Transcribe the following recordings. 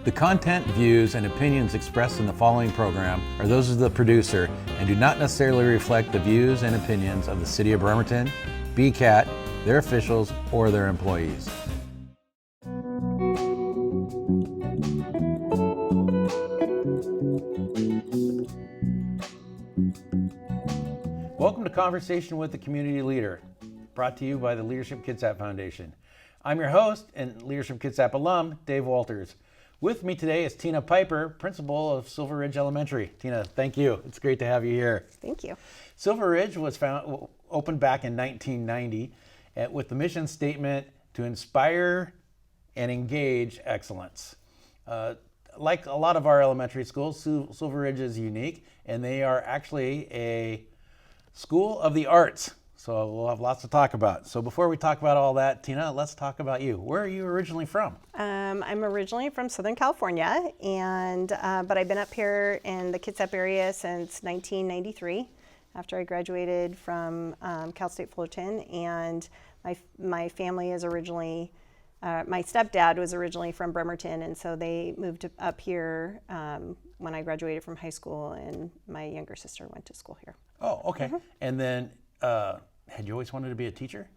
The content, views, and opinions expressed in the following program are those of the producer and do not necessarily reflect the views and opinions of the City of Bremerton, BCAT, their officials, or their employees. Welcome to Conversation with the Community Leader, brought to you by the Leadership Kitsap Foundation. I'm your host and Leadership Kitsap alum, Dave Walters. With me today is Tina Piper, principal of Silver Ridge Elementary. Tina, thank you. It's great to have you here. Thank you. Silver Ridge was opened back in 1990 with the mission statement to inspire and engage excellence. Like a lot of our elementary schools, Silver Ridge is unique, and they are actually a school of the arts. So we'll have lots to talk about. So before we talk about all that, Tina, let's talk about you. Where are you originally from? I'm originally from Southern California, and but I've been up here in the Kitsap area since 1993 after I graduated from Cal State Fullerton. And my family is originally, my stepdad was originally from Bremerton, and so they moved up here when I graduated from high school, and my younger sister went to school here. Oh, okay. Mm-hmm. And then had you always wanted to be a teacher?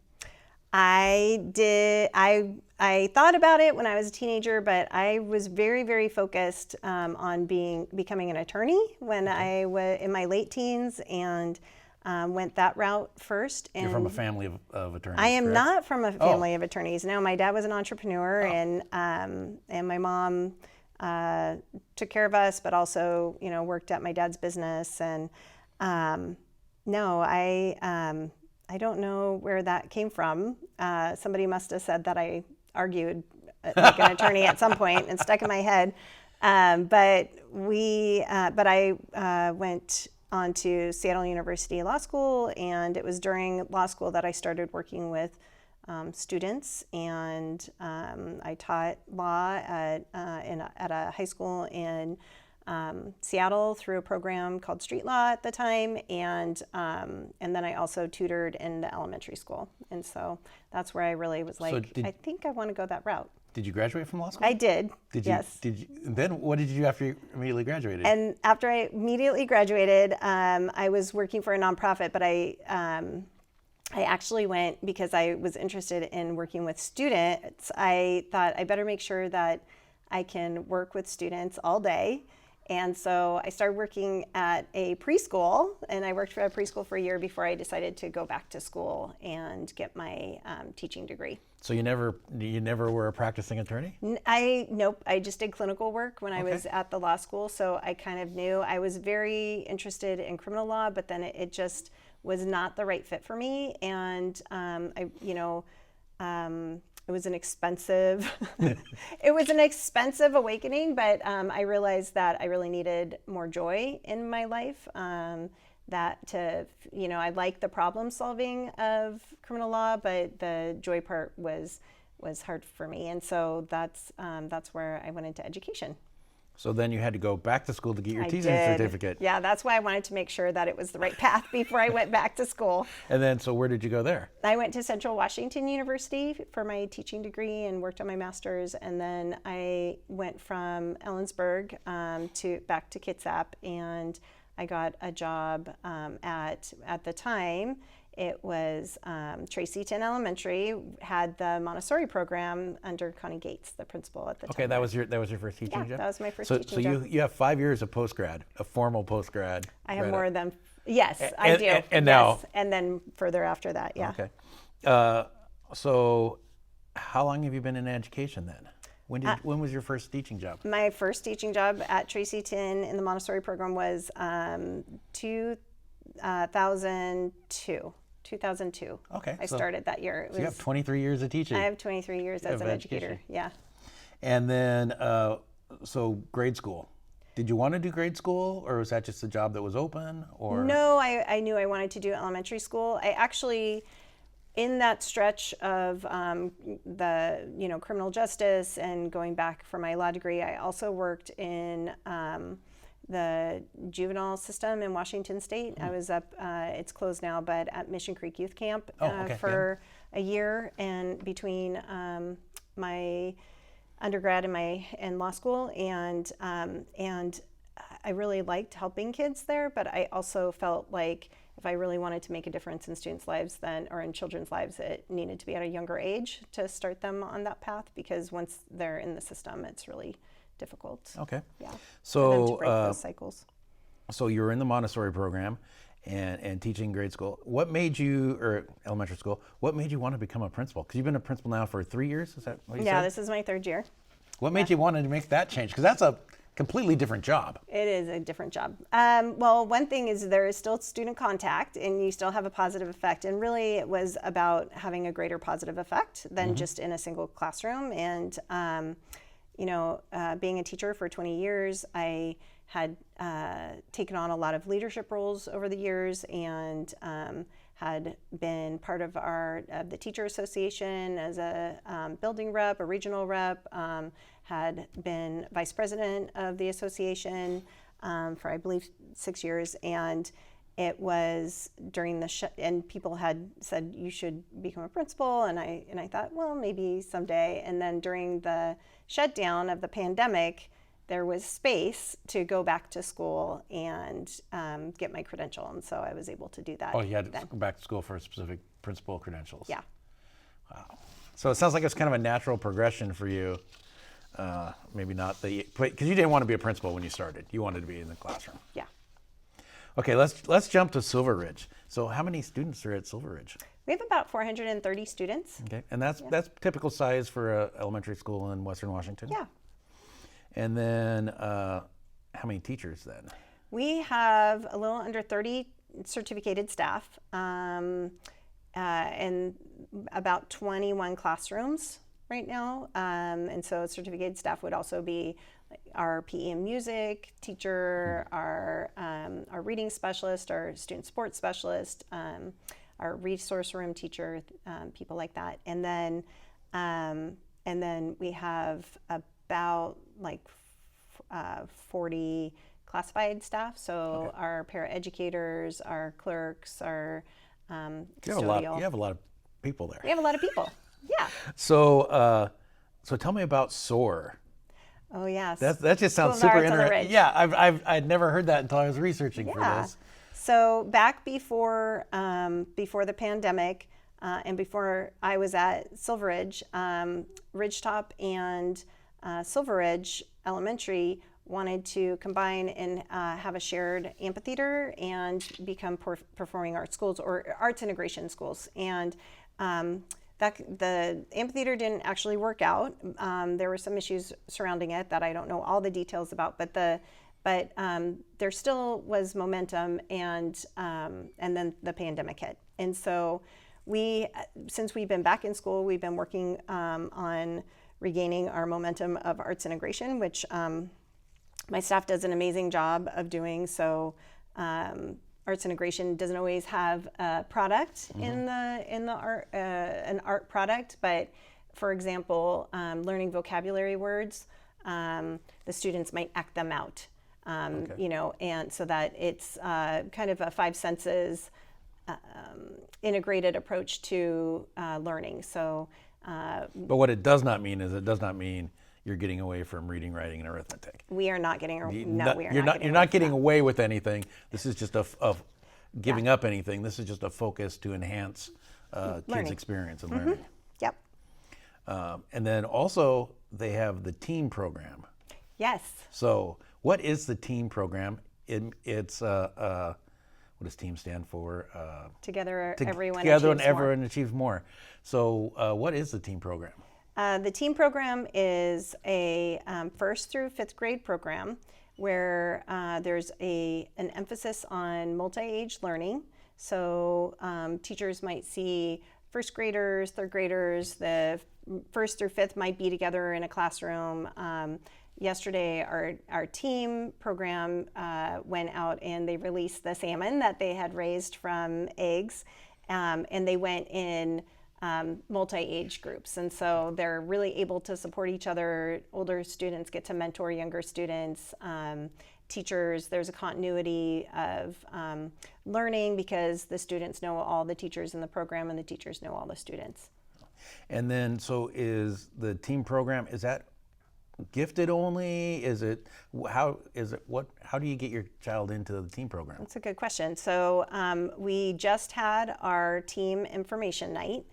I did. I thought about it when I was a teenager, but I was very, very focused on becoming an attorney when I was in my late teens, and went that route first. And you're from a family of attorneys. I am correct? Not from a family of attorneys. No, my dad was an entrepreneur, and my mom took care of us, but also worked at my dad's business. And no, I don't know where that came from. Somebody must have said that I argued like an attorney at some point and stuck in my head. But I went on to Seattle University Law School, and it was during law school that I started working with students, and I taught law at a high school in Seattle through a program called Street Law at the time, and then I also tutored in the elementary school, and so that's where I really was like, I think I want to go that route. Did you graduate from law school? I did. Yes. Did you? Then what did you do after you immediately graduated? And after I immediately graduated, I was working for a nonprofit, but I actually went because I was interested in working with students. I thought I better make sure that I can work with students all day. And so I started working at a preschool, and I worked for a preschool for a year before I decided to go back to school and get my teaching degree. So you never were a practicing attorney? Nope. I just did clinical work when I was at the law school, so I kind of knew. I was very interested in criminal law, but then it just was not the right fit for me, and it was an expensive awakening, but I realized that I really needed more joy in my life. I like the problem solving of criminal law, but the joy part was hard for me, and so that's where I went into education. So then you had to go back to school to get your teaching certificate. Yeah, that's why I wanted to make sure that it was the right path before I went back to school. And then, so where did you go there? I went to Central Washington University for my teaching degree and worked on my master's. And then I went from Ellensburg back to Kitsap, and I got a job at the time. It was Tracyton Elementary had the Montessori program under Connie Gates, the principal at the time. Okay, that was your first teaching job? Yeah, that was my first teaching job. So you have 5 years of postgrad, a formal postgrad. I have more than, yes, I do. And now? And then further after that, yeah. Okay. So how long have you been in education then? When was your first teaching job? My first teaching job at Tracyton in the Montessori program was 2002. Okay. I started that year. So you have 23 years of teaching. I have 23 years as an educator, yeah. And then, so grade school. Did you want to do grade school, or was that just a job that was open? Or no, I knew I wanted to do elementary school. I actually, in that stretch of the criminal justice and going back for my law degree, I also worked in the juvenile system in Washington State. I was up, it's closed now, but at Mission Creek Youth Camp for a year. And between my undergrad in law school, and I really liked helping kids there, but I also felt like if I really wanted to make a difference in students' lives or in children's lives, it needed to be at a younger age to start them on that path, because once they're in the system, it's really difficult. Okay. Yeah. So, for them to break those cycles. So you were in the Montessori program and teaching grade school. What made you, or elementary school, what made you want to become a principal? Because you've been a principal now for 3 years, is that what you said? Yeah, this is my 3rd year. What made you want to make that change? Because that's a completely different job. It is a different job. Well, one thing is there is still student contact and you still have a positive effect. And really it was about having a greater positive effect than just in a single classroom. And, being a teacher for 20 years, I had taken on a lot of leadership roles over the years, and had been part of the teacher association as a building rep, a regional rep, had been vice president of the association for I believe 6 years, and it was during and people had said you should become a principal, and I thought, well, maybe someday. And then during the shutdown of the pandemic, there was space to go back to school and get my credential, and so I was able to do that. Oh, you had to go back to school for specific principal credentials. Yeah. Wow. So it sounds like it's kind of a natural progression for you. Maybe not because you didn't want to be a principal when you started. You wanted to be in the classroom. Yeah. Okay, let's jump to Silver Ridge. So how many students are at Silver Ridge? We have about 430 students. Okay, and that's typical size for an elementary school in Western Washington? Yeah. And then how many teachers then? We have a little under 30 certificated staff, and about 21 classrooms right now. And so certificated staff would also be our PE and music teacher, our reading specialist, our student sports specialist, our resource room teacher, people like that. And then we have about 40 classified staff. So our paraeducators, our clerks, our custodial. You have a lot of people there. We have a lot of people. Yeah. So tell me about SOAR. Oh yes. That just sounds School of super Arts on the interesting. Ridge. Yeah, I'd never heard that until I was researching for this. So back before the pandemic, and before I was at Silver Ridge, Ridgetop and Silver Ridge Elementary wanted to combine and have a shared amphitheater and become performing arts schools, or arts integration schools. And the amphitheater didn't actually work out. There were some issues surrounding it that I don't know all the details about, but there still was momentum, and then the pandemic hit. And so since we've been back in school, we've been working on regaining our momentum of arts integration, which my staff does an amazing job of doing. So arts integration doesn't always have a product in the art, an art product, but for example, learning vocabulary words, the students might act them out, and so that it's kind of a 5 senses integrated approach to learning. So, but what it does not mean is you're getting away from reading, writing, and arithmetic. We are not getting. You're not getting away with anything. This is just giving up anything. This is just a focus to enhance kids' experience and learning. Yep. And then also they have the team program. Yes. So what is the team program? It's what does team stand for? Everyone together achieves everyone more. achieves more. So what is the team program? The team program is a 1st through 5th grade program where there's an emphasis on multi-age learning. So teachers might see 1st graders, 3rd graders, the 1st through 5th might be together in a classroom. Yesterday, our team program went out and they released the salmon that they had raised from eggs, and they went in multi-age groups, and so they're really able to support each other. Older students get to mentor younger students. Teachers, there's a continuity of learning because the students know all the teachers in the program and the teachers know all the students. And then, so is the team program, is that gifted only? Is it how do you get your child into the teen program? That's a good question. So we just had our team information night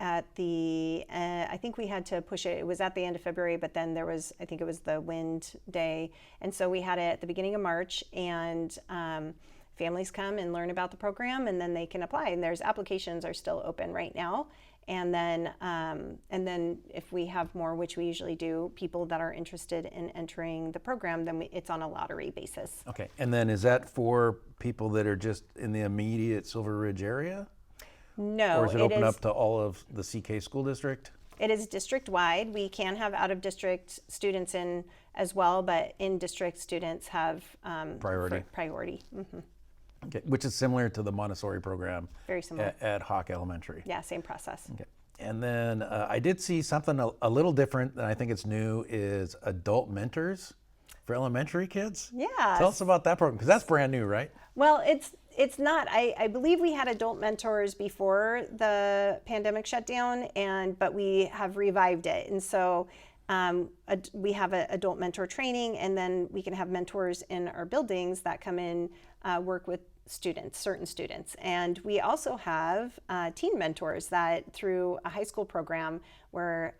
at the, I think we had to push it. It was at the end of February, but then there was, I think it was the wind day. And so we had it at the beginning of March, and families come and learn about the program, and then they can apply. And there's applications are still open right now. And then if we have more, which we usually do, people that are interested in entering the program, then it's on a lottery basis. Okay, and then is that for people that are just in the immediate Silver Ridge area? No, Or is it open up to all of the CK school district? It is district-wide. We can have out-of-district students in as well, but in-district students have Priority. Priority. Mm-hmm. Okay, which is similar to the Montessori program. Very similar. At Hawk Elementary. Yeah, same process. Okay. And then I did see something a little different, and I think it's new, is adult mentors for elementary kids. Yeah. Tell us about that program, because that's brand new, right? Well, it's not. I believe we had adult mentors before the pandemic shutdown, but we have revived it. And so we have an adult mentor training, and then we can have mentors in our buildings that come in, work with students, certain students. And we also have teen mentors that through a high school program where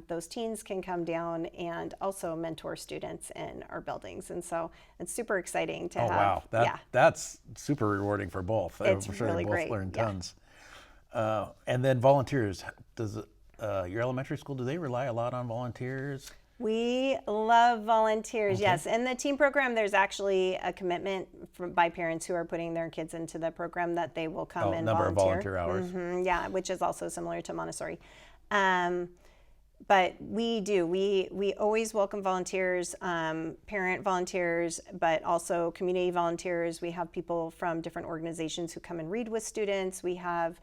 those teens can come down and also mentor students in our buildings. And so it's super exciting to have. Oh, wow. That's super rewarding for both. It's I'm sure really they both great. learn Yeah. tons. And then volunteers. Does your elementary school, do they rely a lot on volunteers? We love volunteers, Okay. yes. In the teen program, there's actually a commitment by parents who are putting their kids into the program that they will come and number volunteer. of volunteer hours. Mm-hmm, yeah, which is also similar to Montessori. But we always welcome volunteers, parent volunteers, but also community volunteers. We have people from different organizations who come and read with students. We have,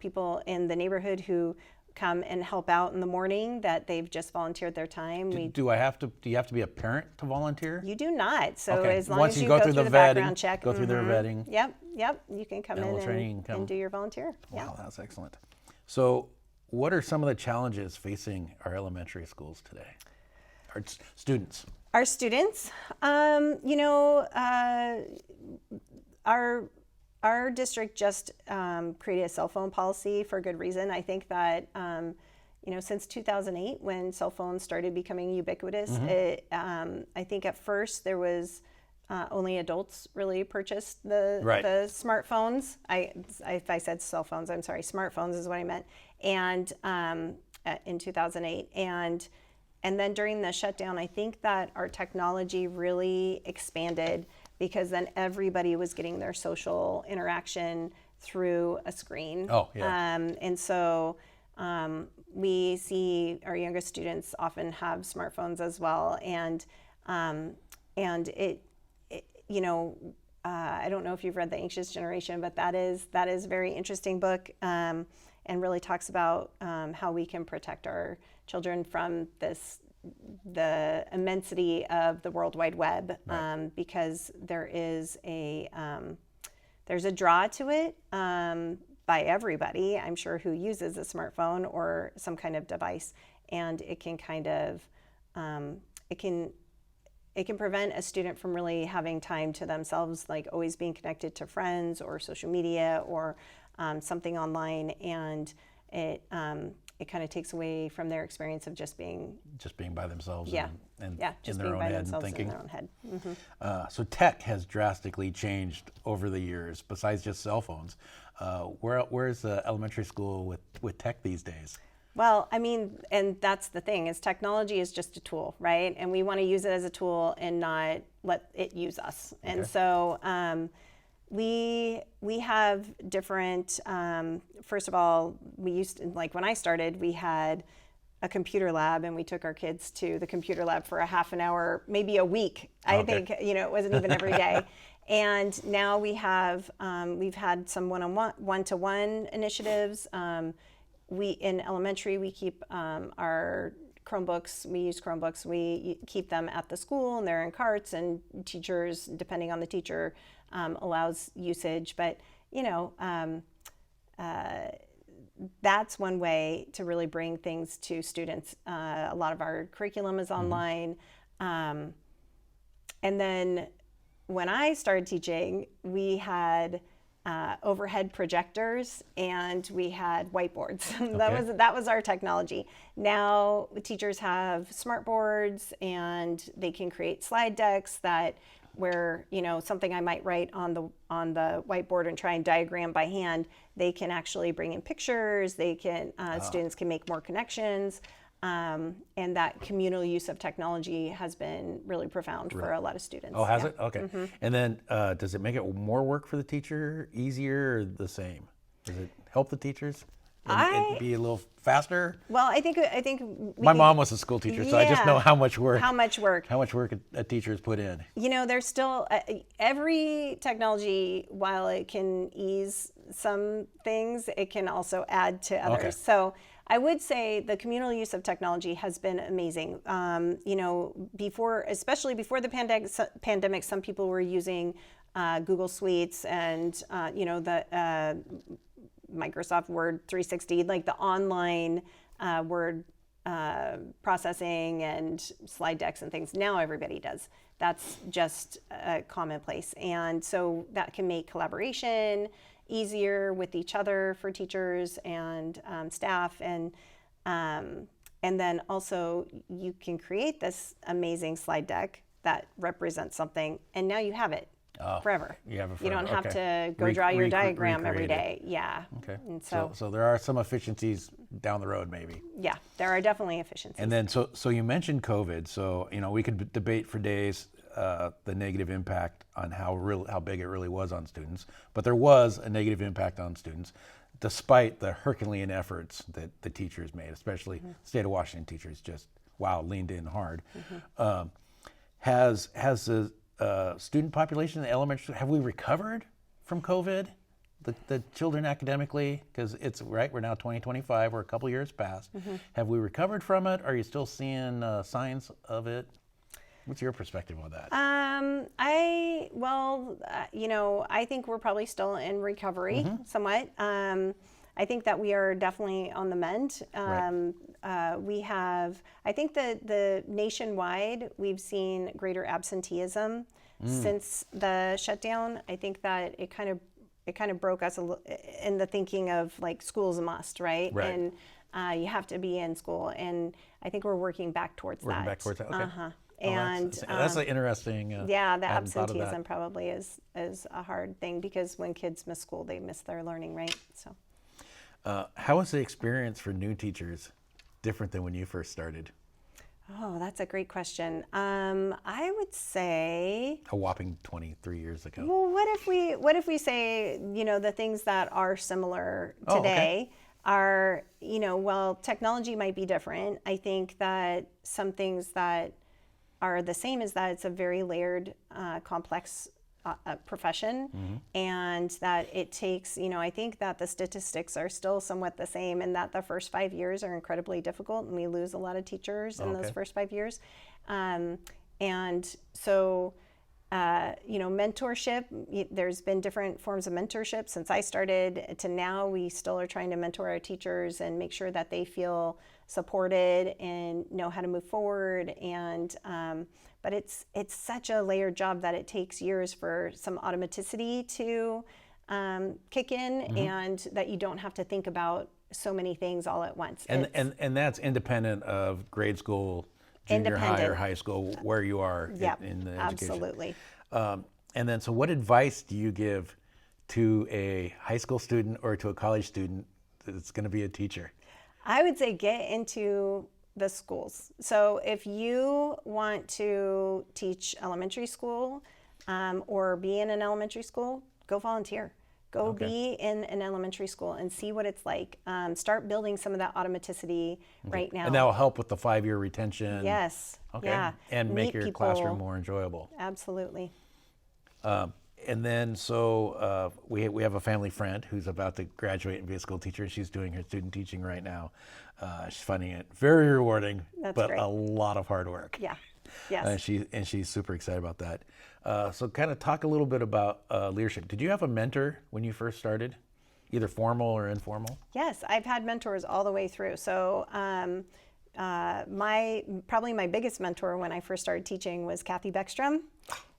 people in the neighborhood who come and help out in the morning that they've just volunteered their time. Do you have to be a parent to volunteer? You do not. So Okay. as long Once as you you go through the background vetting, check. go through their vetting. Yep. You can come And in we'll train and and do your volunteer. Wow, that's excellent. So what are some of the challenges facing our elementary schools today? Our students. Our students, our district just created a cell phone policy for good reason. I think that since 2008, when cell phones started becoming ubiquitous, I think at first there was only adults really purchased the smartphones. If I said cell phones, I'm sorry, smartphones is what I meant. And in 2008, and then during the shutdown, I think that our technology really expanded because then everybody was getting their social interaction through a screen. Oh, yeah. And so we see our youngest students often have smartphones as well. And it I don't know if you've read The Anxious Generation, but that is a very interesting book, and really talks about how we can protect our children from the immensity of the World Wide Web, because there's a draw to it by everybody, I'm sure, who uses a smartphone or some kind of device, and it can kind of it can prevent a student from really having time to themselves, like always being connected to friends or social media or something online, and it kind of takes away from their experience of just being by themselves. And just in their being own by head themselves and thinking. in their own head. Mm-hmm. So tech has drastically changed over the years, besides just cell phones. Where's the elementary school with tech these days? Well, I mean, and that's the thing, is technology is just a tool, right? And we want to use it as a tool and not let it use us. Okay. And so we have different, first of all, we used to, like when I started, we had a computer lab, and we took our kids to the computer lab for a half an hour, maybe a week. I think, it wasn't even every day. And now we have, we've had some one-to-one initiatives. In elementary, we keep our Chromebooks. We use Chromebooks. We keep them at the school, and they're in carts, and teachers, depending on the teacher, that's one way to really bring things to students. A lot of our curriculum is online. And then when I started teaching, we had overhead projectors and we had whiteboards. That was our technology. Now teachers have smart boards and they can create slide decks that where, you know, something I might write on the whiteboard and try and diagram by hand, they can actually bring in pictures. They can students can make more connections. And that communal use of technology has been really profound for a lot of students. Oh, has it? Okay. And then does it make it more work for the teacher, easier, or the same? Does it help the teachers and be a little faster? Well, I think my mom was a school teacher, so I just know how much work a teacher has put in. You know, there's still every technology, while it can ease some things, it can also add to others. Okay. So I would say the communal use of technology has been amazing. You know, especially before the pandemic, some people were using Google Suites and you know, the Microsoft Word 360, like the online word processing and slide decks and things. Now everybody does. That's just commonplace, and so that can make collaboration easier with each other for teachers and staff, and then also you can create this amazing slide deck that represents something, and now you have it forever. You have it forever. You don't have to go draw your diagram every day. Yeah. Okay. And so there are some efficiencies down the road, maybe. Yeah, there are definitely efficiencies. And then so you mentioned COVID. So, you know, we could debate for days the negative impact on how big it really was on students, but there was a negative impact on students, despite the Herculean efforts that the teachers made, especially state of Washington teachers just leaned in hard. Has the student population in the elementary, have we recovered from COVID? The children academically, because it's right, we're now 2025, we're a couple years past. Have we recovered from it? Are you still seeing signs of it? What's your perspective on that? You know, I think we're probably still in recovery somewhat. I think that we are definitely on the mend. We have, I think that the nationwide, we've seen greater absenteeism since the shutdown. I think that it kind of broke us in the thinking of like school's a must, right? And you have to be in school, and I think we're working back towards that. Okay. And that's an interesting. The absenteeism probably is a hard thing, because when kids miss school, they miss their learning, right? So. How was the experience for new teachers different than when you first started? Oh, that's a great question. I would say a whopping 23 years ago. Well, what if we say, you know, the things that are similar today are, you know, while technology might be different, I think that some things that are the same is that it's a very layered, complex profession, and that it takes, you know, I think that the statistics are still somewhat the same, and that the first 5 years are incredibly difficult, and we lose a lot of teachers in those first 5 years. And so, you know, mentorship, there's been different forms of mentorship since I started to now. We still are trying to mentor our teachers and make sure that they feel supported and know how to move forward. And but it's such a layered job that it takes years for some automaticity to kick in, and that you don't have to think about so many things all at once. And that's independent of grade school, junior high or high school, where you are in the education. Absolutely. And then, so what advice do you give to a high school student or to a college student that's going to be a teacher? I would say get into the schools. So if you want to teach elementary school or be in an elementary school, go volunteer. Go be in an elementary school and see what it's like. Start building some of that automatically right now. And that will help with the 5-year retention. Yes. Okay. Yeah. And make your classroom more enjoyable. Absolutely. And then, so we have a family friend who's about to graduate and be a school teacher, and she's doing her student teaching right now. She's finding it very rewarding, but great. A lot of hard work. Yeah. Yes. And she's super excited about that. So kind of talk a little bit about leadership. Did you have a mentor when you first started? either formal or informal? Yes, I've had mentors all the way through. So probably my biggest mentor when I first started teaching was Kathy Beckstrom.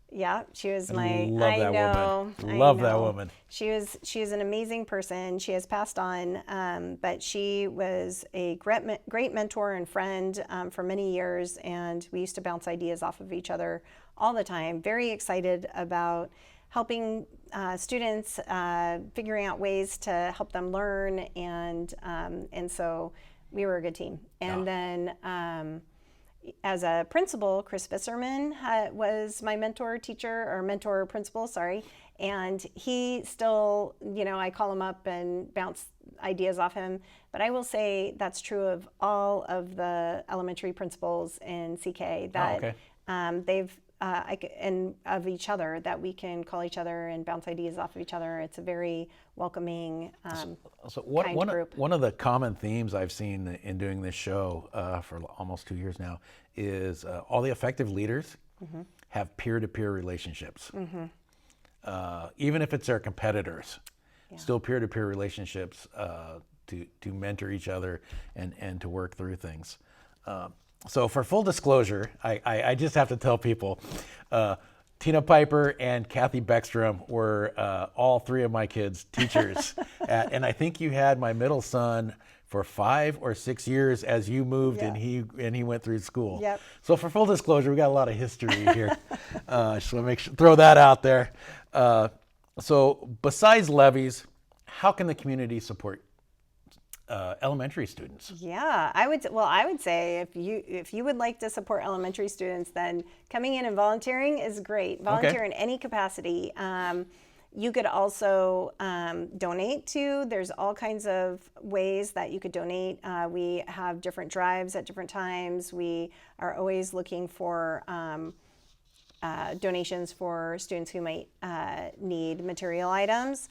Yeah, she was my. Love I that know. woman. Love that I know. woman. She is an amazing person. She has passed on, but she was a great mentor and friend for many years, and we used to bounce ideas off of each other all the time. Very excited about helping students, figuring out ways to help them learn, and so we were a good team. And then. As a principal, Chris Visserman was my mentor principal, sorry. And he still, I call him up and bounce ideas off him. But I will say that's true of all of the elementary principals in CK, that they've, and of each other, that we can call each other and bounce ideas off of each other. It's a very welcoming, kind group. One of the common themes I've seen in doing this show for almost 2 years now is all the effective leaders have peer-to-peer relationships. Even if it's their competitors, still peer-to-peer relationships to mentor each other and to work through things. So for full disclosure, I just have to tell people, Tina Piper and Kathy Beckstrom were all three of my kids' teachers. And I think you had my middle son for 5 or 6 years as you moved and he went through school. Yep. So for full disclosure, we got a lot of history here. Just want to throw that out there. So besides levies, how can the community support elementary students? Yeah, I would say if you would like to support elementary students, then coming in and volunteering is great. Volunteer in any capacity. You could also donate to. There's all kinds of ways that you could donate. We have different drives at different times. We are always looking for donations for students who might need material items.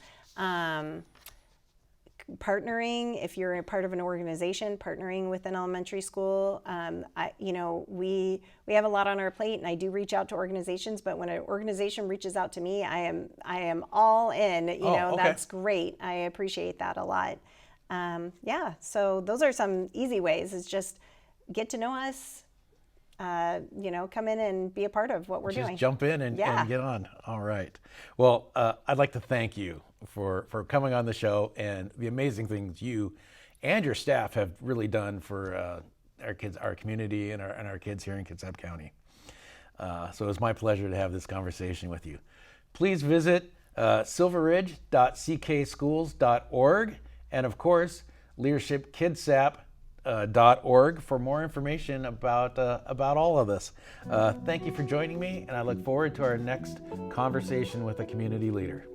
Partnering, if you're a part of an organization, partnering with an elementary school. We have a lot on our plate, and I do reach out to organizations. But when an organization reaches out to me, I am all in. That's great. I appreciate that a lot. So those are some easy ways. Is just get to know us. Come in and be a part of what we're doing. Just jump in and get on. All right. Well, I'd like to thank you for coming on the show and the amazing things you and your staff have really done for our kids, our community, and our kids here in Kitsap County. So it was my pleasure to have this conversation with you. Please visit silverridge.ckschools.org and, of course, leadershipkitsap.org for more information about all of this. Thank you for joining me, and I look forward to our next conversation with a community leader.